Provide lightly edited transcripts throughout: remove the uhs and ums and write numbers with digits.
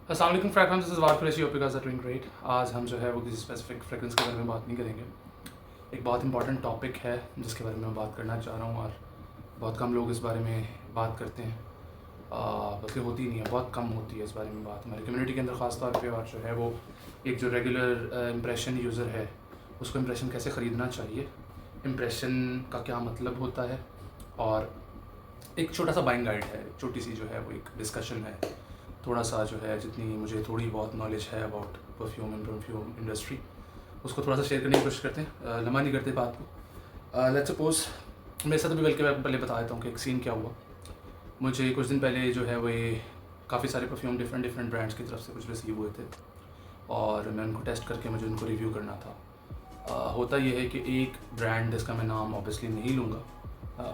अस्सलाम वालेकुम fragrance, this is वार Qureshi, hope you guys are doing great. आज हम जो है वो किसी स्पेसिफिक फ्रेगरेंस के बारे में बात नहीं करेंगे। एक बहुत इंपॉर्टेंट टॉपिक है जिसके बारे में मैं बात करना चाह रहा हूँ और बहुत कम लोग इस बारे में बात करते हैं, बल्कि होती नहीं है, बहुत कम होती है इस बारे में बात हमारी कम्युनिटी के अंदर ख़ास तौर पे। और जो है वो एक जो रेगुलर इम्प्रेशन यूज़र है उसको इम्प्रेशन कैसे ख़रीदना चाहिए, इम्प्रेशन का क्या मतलब होता है, और एक छोटा सा बाइंग गाइड है, छोटी सी जो है वो एक डिस्कशन है, थोड़ा सा जो है जितनी मुझे थोड़ी बहुत नॉलेज है about perfume and perfume industry उसको थोड़ा सा शेयर करने की कोशिश करते हैं। लम्बा नहीं करते बात को। लेट्स सपोज मेरे साथ भी, बल्कि मैं पहले बता देता हूँ कि एक सीन क्या हुआ। मुझे कुछ दिन पहले जो है वो ये काफ़ी सारे परफ्यूम डिफरेंट डिफरेंट ब्रांड्स की तरफ से कुछ रिसीव हुए थे और मैं उनको टेस्ट करके मुझे उनको रिव्यू करना था। होता ये है कि एक ब्रांड जिसका मैं नाम ऑब्वियसली नहीं लूँगा,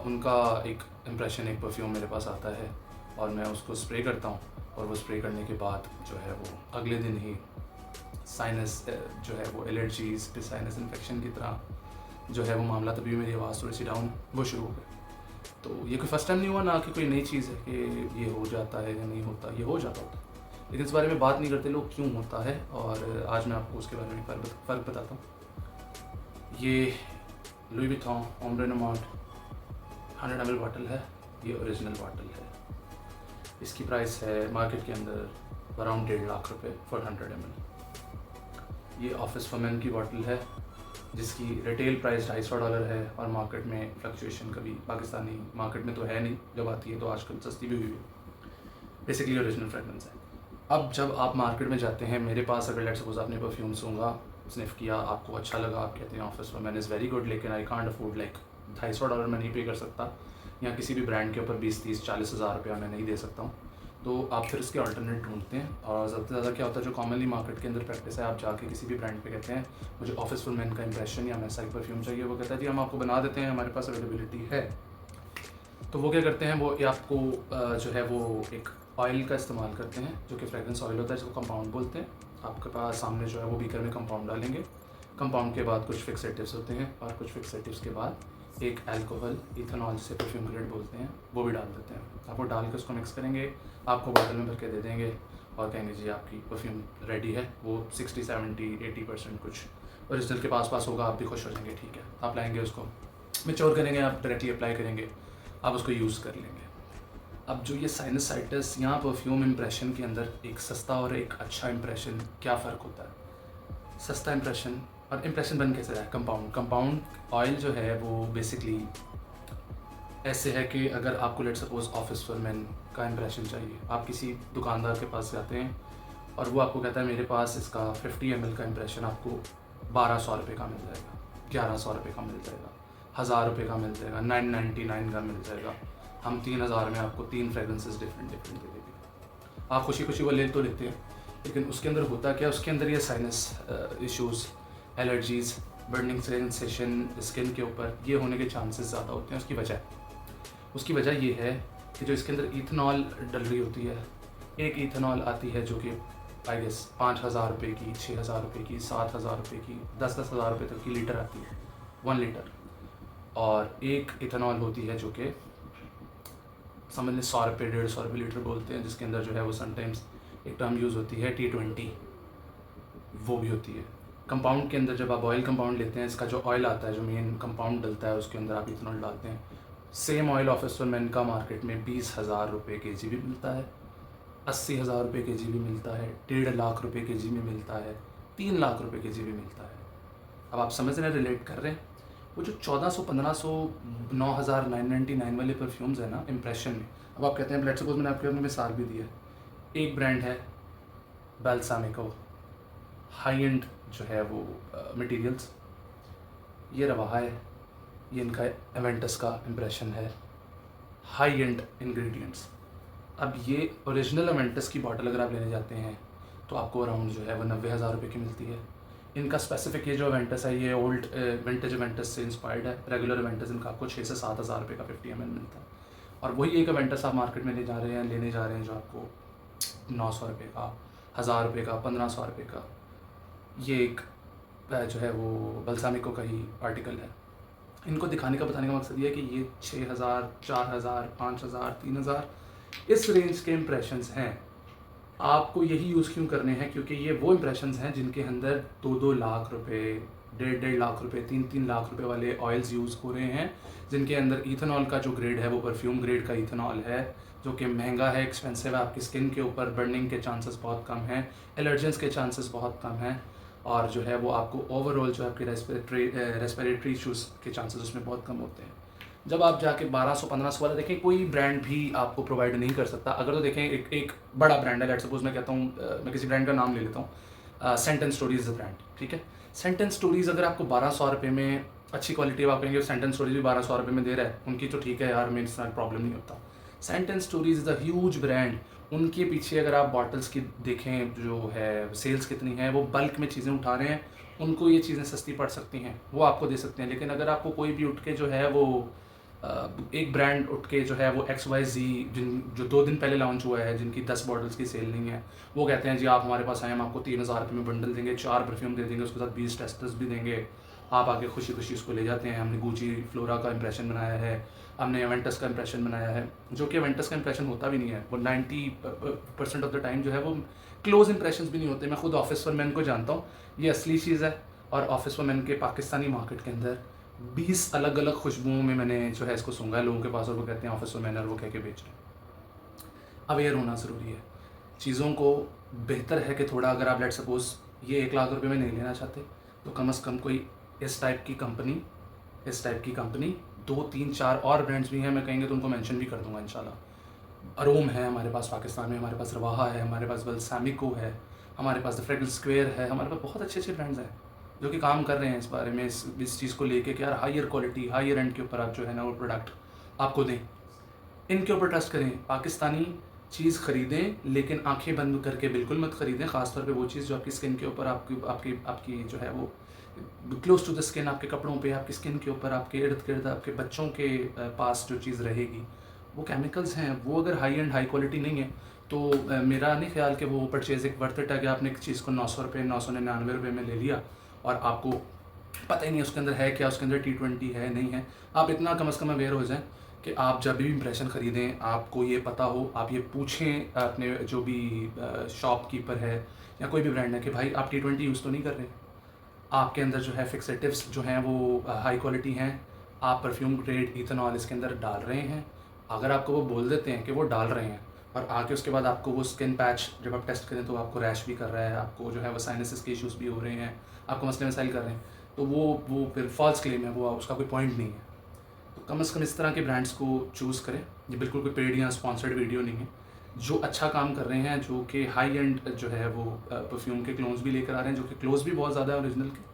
उनका एक इम्प्रेशन, एक परफ्यूम मेरे पास आता है और मैं उसको स्प्रे करता हूँ और वो स्प्रे करने के बाद जो है वो अगले दिन ही साइनस जो है वो एलर्जीज़ फिर साइनस इन्फेक्शन की तरह जो है वो मामला, तभी मेरी आवाज़ थोड़ी सी डाउन वो शुरू हो गई। तो ये कोई फर्स्ट टाइम नहीं हुआ ना कि कोई नई चीज़ है कि ये हो जाता है या नहीं होता, ये हो जाता होता है, लेकिन इस बारे में बात नहीं करते लोग क्यों होता है। और आज मैं आपको उसके बारे में फ़र्क बताता हूँ। ये Louis Vuitton Ombre Nomade 100 ml bottle है, ये ओरिजिनल बॉटल है। इसकी प्राइस है मार्केट के अंदर अराउंड 1.5 लाख रुपए फॉर 100 ml। ये ऑफिस फॉर मैन की बॉटल है जिसकी रिटेल प्राइस $250 है और मार्केट में फ्लक्चुएशन कभी पाकिस्तानी मार्केट में तो है नहीं, जब आती है तो आजकल सस्ती भी हुई है। बेसिकली ओरिजिनल फ्रेगरेंस है। अब जब आप मार्केट में जाते हैं, मेरे पास अगर लेट्स सपोज आपने परफ्यूम सूंघा, स्निफ किया, आपको अच्छा लगा, आप कहते हैं office for man is very good, लेकिन आई कांट अफोर्ड लाइक $250 मैं नहीं पे कर सकता, या किसी भी ब्रांड के ऊपर 20-30-40 हज़ार रुपया मैं नहीं दे सकता हूँ, तो आप फिर इसके अल्टरनेट ढूंढते हैं। और ज़्यादा से ज़्यादा क्या होता है, जो कॉमनली मार्केट के अंदर प्रैक्टिस है, आप जाके किसी भी ब्रांड पे कहते हैं मुझे ऑफिस फॉर मैन का इंप्रेशन या वैसा एक परफ्यूम चाहिए, वो कहता है जी हम आपको बना देते हैं, हमारे पास अवेलेबिलिटी है। तो वो क्या करते हैं, वो आपको जो है वो एक ऑयल का इस्तेमाल करते हैं जो कि फ्रेगरेंस ऑयल होता है, जिसको कंपाउंड बोलते हैं। आपके पास सामने जो है वो बीकर में कंपाउंड डालेंगे, कंपाउंड के बाद कुछ फिक्सेटिव्स होते हैं और कुछ फिक्सेटिव्स के बाद एक अल्कोहल, इथेनॉल जिसे परफ्यूम ग्रेड बोलते हैं, वो भी डाल देते हैं। आप वो डाल के उसको मिक्स करेंगे, आपको बॉटल में भर के दे देंगे और कहेंगे जी आपकी परफ्यूम रेडी है। वो 60-70-80% कुछ ओरिजिनल के पास होगा, आप भी खुश हो जाएंगे। ठीक है, आप लाएंगे उसको, मेच्योर करेंगे, आप डायरेक्टली अप्लाई करेंगे, आप उसको यूज़ कर लेंगे। अब जो ये साइनसाइटिस या परफ्यूम इम्प्रेशन के अंदर एक सस्ता और एक अच्छा इम्प्रेशन क्या फ़र्क होता है। सस्ता इम्प्रेशन और इम्प्रेशन बन कैसे रहा है, कंपाउंड ऑयल जो है वो बेसिकली ऐसे है कि अगर आपको let suppose office for man का इम्प्रेशन चाहिए, आप किसी दुकानदार के पास जाते हैं और वो आपको कहता है मेरे पास इसका 50 ml का इम्प्रेशन आपको 1200 रुपये का मिल जाएगा, 1100 रुपये का मिल जाएगा, 1000 रुपये का मिल जाएगा, 999 का मिल जाएगा, हम 3000 में आपको 3 फ्रेगरेंसेस डिफरेंट दे देंगे। आप खुशी खुशी वो ले तो लेते हैं, लेकिन उसके अंदर होता क्या, उसके अंदर ये sinus issues, allergies, burning sensation skin के ऊपर, ये होने के चांसेस ज़्यादा होते हैं। उसकी वजह ये है कि जो इसके अंदर इथेनॉल डल रही होती है, एक इथेनॉल आती है जो कि आई गेस 5,000 रुपये की, 6,000 रुपये की, 7,000 रुपये की, 10,000 रुपये तक की लीटर आती है, 1 लीटर। और एक इथेनॉल होती है जो कि समझ लें 100 रुपये 150 रुपये लीटर बोलते हैं, जिसके अंदर जो है वो समटाइम्स एक टर्म यूज़ होती है T20, वो भी होती है। कंपाउंड के अंदर जब आप ऑयल कंपाउंड लेते हैं, इसका जो ऑयल आता है, जो मेन कंपाउंड डलता है, उसके अंदर आप इथेनॉल डालते हैं। Same oil office for man का मार्केट में 20,000 रुपये kg भी मिलता है, 80,000 रुपये kg भी मिलता है, 1.5 लाख रुपये kg में मिलता है, 3 लाख रुपये kg भी मिलता है। अब आप समझ रहे हैं, रिलेट कर रहे हैं। वो जो 1400, 1500, 9,000, 999 वाले परफ्यूम्स है ना इम्प्रेशन में, अब आप कहते हैं लेट्स सपोज मैंने आपके अपने मिसाल भी दी है, एक ब्रांड है बाल्सामिको, हाई एंड जो है वो मटेरियल्स, ये रवा है, ये इनका एवेंटस का इम्प्रेशन है, हाई एंड इंग्रेडिएंट्स। अब ये ओरिजिनल एवेंटस की बॉटल अगर आप लेने जाते हैं तो आपको अराउंड जो है वो 90,000 रुपये की मिलती है। इनका स्पेसिफिक ये जो एवेंटस है, ये ओल्ड विंटेज एवेंटस से इंस्पायर्ड है। रेगुलर एवेंटस इनका आपको 6 से 7 हज़ार रुपये का 50 ml मिलता है, और वही एक एवेंटस आप मार्केट में लेने जा रहे हैं जो आपको 900 रुपये का, 1000 रुपये का, 1500 रुपये का। ये एक जो है वो बल्सामिको का ही आर्टिकल है। इनको दिखाने का, बताने का मकसद ये है कि ये 6,000, 4,000, 5,000, 3,000 इस रेंज के इम्प्रेशंस हैं। आपको यही यूज़ क्यों करने हैं, क्योंकि ये वो इंप्रेशंस हैं जिनके अंदर 2-2 लाख रुपए, 1.5 लाख रुपए, 3-3 लाख रुपए वाले ऑयल्स यूज़ हो रहे हैं, जिनके अंदर इथेनॉल का जो ग्रेड है वो परफ्यूम ग्रेड का इथेनॉल है, जो कि महंगा है, एक्सपेंसिव है। आपकी स्किन के ऊपर बर्निंग के चांसेस बहुत कम हैं, एलर्जेंस के चांसेस बहुत कम हैं, और जो है वो आपको ओवरऑल जो आपके रेस्पिरेटरी इशूज़ के चांसेस उसमें बहुत कम होते हैं। जब आप जाके 1200-1500 वाला देखें, कोई ब्रांड भी आपको प्रोवाइड नहीं कर सकता। अगर तो देखें एक बड़ा ब्रांड है, लेट सपोज मैं कहता हूँ, मैं किसी ब्रांड का नाम ले लेता हूँ, सेंट एंड स्टोरीज ब्रांड, ठीक है। सेंट एंड स्टोरीज अगर आपको 1200 रुपये में अच्छी क्वालिटी आप कहेंगे, सेंट एंड स्टोरीज भी 1200 रुपये में दे रहा है, उनकी तो ठीक है यार, मेरे साथ प्रॉब्लम नहीं होता। Scent and stories is a huge brand. उनके पीछे अगर आप बॉटल्स की देखें जो है सेल्स कितनी है, वो बल्क में चीज़ें उठा रहे हैं, उनको ये चीज़ें सस्ती पड़ सकती हैं, वो आपको दे सकते हैं। लेकिन अगर आपको कोई भी उठ के जो है वो एक ब्रांड उठ के जो है वो XYZ जो 2 दिन पहले लॉन्च हुआ है, जिनकी 10 बॉटल्स की सेल नहीं है, वो कहते हैं जी आप हमारे पास आए, हम आपको 3000 रुपये में बंडल देंगे, 4 परफ्यूम दे देंगे, उसके साथ 20 टेस्टर्स भी देंगे, आप आके खुशी खुशी उसको ले जाते हैं। हमने गुची फ्लोरा का इंप्रेशन बनाया है, हमने एवेंटस का इंप्रेशन बनाया है, जो कि एवेंटस का इंप्रेशन होता भी नहीं है। वो 90% ऑफ द टाइम जो है वो क्लोज इंप्रेशन भी नहीं होते। मैं खुद ऑफिस पर मैन को जानता हूँ, ये असली चीज़ है। और ऑफिस पर मैन के पाकिस्तानी मार्केट के अंदर 20 अलग अलग खुशबुओं में मैंने जो है इसको सूंघा है लोगों के पास, और वो कहते हैं ऑफिस में मैनर वो कह के बेच रहे हैं। अवेयर होना ज़रूरी है चीज़ों को। बेहतर है कि थोड़ा, अगर आप लेट सपोज ये 1 लाख रुपए में नहीं लेना चाहते, तो कम से कम कोई इस टाइप की कंपनी 2-3-4 और ब्रांड्स भी हैं, मैं कहेंगे तो उनको मेंशन भी कर दूंगा इंशाल्लाह। अरोम है हमारे पास पाकिस्तान में, हमारे पास रवाहा है, हमारे पास बल्सामिको है, हमारे पास द फ्रेग्रेंस स्क्वायर है, हमारे पास बहुत अच्छे अच्छे ब्रांड्स हैं जो कि काम कर रहे हैं इस बारे में, इस चीज़ को लेके कि यार हायर क्वालिटी, हायर एंड के ऊपर आप जो है ना वो प्रोडक्ट आपको दें। इनके ऊपर ट्रस्ट करें, पाकिस्तानी चीज़ ख़रीदें, लेकिन आंखें बंद करके बिल्कुल मत ख़रीदें। ख़ासतौर पे वो चीज़ जो आपकी स्किन के ऊपर आपकी आपकी आपकी जो है वो क्लोज टू द स्किन, आपके कपड़ों पे, आपकी स्किन के ऊपर, आपके इर्द गिर्द, आपके बच्चों के पास जो चीज़ रहेगी वो केमिकल्स हैं। वो अगर हाई एंड हाई क्वालिटी नहीं है तो मेरा नहीं ख्याल कि वो परचेज एक वर्थ इट है कि आपने एक चीज़ को 900 रुपये, 999 रुपये में ले लिया और आपको पता ही नहीं उसके अंदर है क्या, उसके अंदर T20 है नहीं है। आप इतना कम से कम अवेयर हो जाएं कि आप जब भी इंप्रेशन ख़रीदें आपको ये पता हो, आप ये पूछें अपने जो भी शॉपकीपर है या कोई भी ब्रांड है कि भाई आप T20 यूज़ तो नहीं कर रहे, आपके अंदर जो है फिक्सेटिव्स जो हैं वो हाई क्वालिटी हैं, आप परफ्यूम ग्रेड इथेनॉल इसके अंदर डाल रहे हैं। अगर आपको वो बोल देते हैं कि वो डाल रहे हैं और आके उसके बाद आपको वो स्किन पैच जब आप टेस्ट करें तो आपको रैश भी कर रहा है, आपको जो है वो साइनसिस के इश्यूज़ भी हो रहे हैं, आपको मसले मसाइल कर रहे हैं, तो वो फिर फॉल्स क्लेम है, वो उसका कोई पॉइंट नहीं है। तो कम से कम इस तरह के ब्रांड्स को चूज़ करें। ये बिल्कुल कोई पेड या स्पॉन्सर्ड वीडियो नहीं है। जो अच्छा काम कर रहे हैं, जो कि हाई एंड जो है वो परफ्यूम के क्लोन्स भी लेकर आ रहे हैं, जो कि क्लोज भी बहुत ज़्यादा है ओरिजिनल के,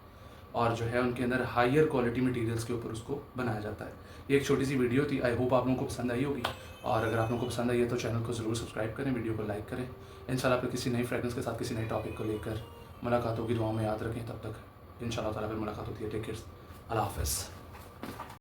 और जो है उनके अंदर हायर क्वालिटी मटेरियल्स के ऊपर उसको बनाया जाता है। ये एक छोटी सी वीडियो थी, आई होप आप लोगों को पसंद आई होगी, और अगर आप लोगों को पसंद आई है तो चैनल को ज़रूर सब्सक्राइब करें, वीडियो को लाइक करें। इंशाल्लाह आपको किसी नई फ्रेग्रेंस के साथ किसी नए टॉपिक को लेकर मुलाकात होगी, दुआ में याद रखें। तब तक इंशाल्लाह ताला फिर मुलाकात होती है। टेक केयर, अल्लाह हाफ़िज़।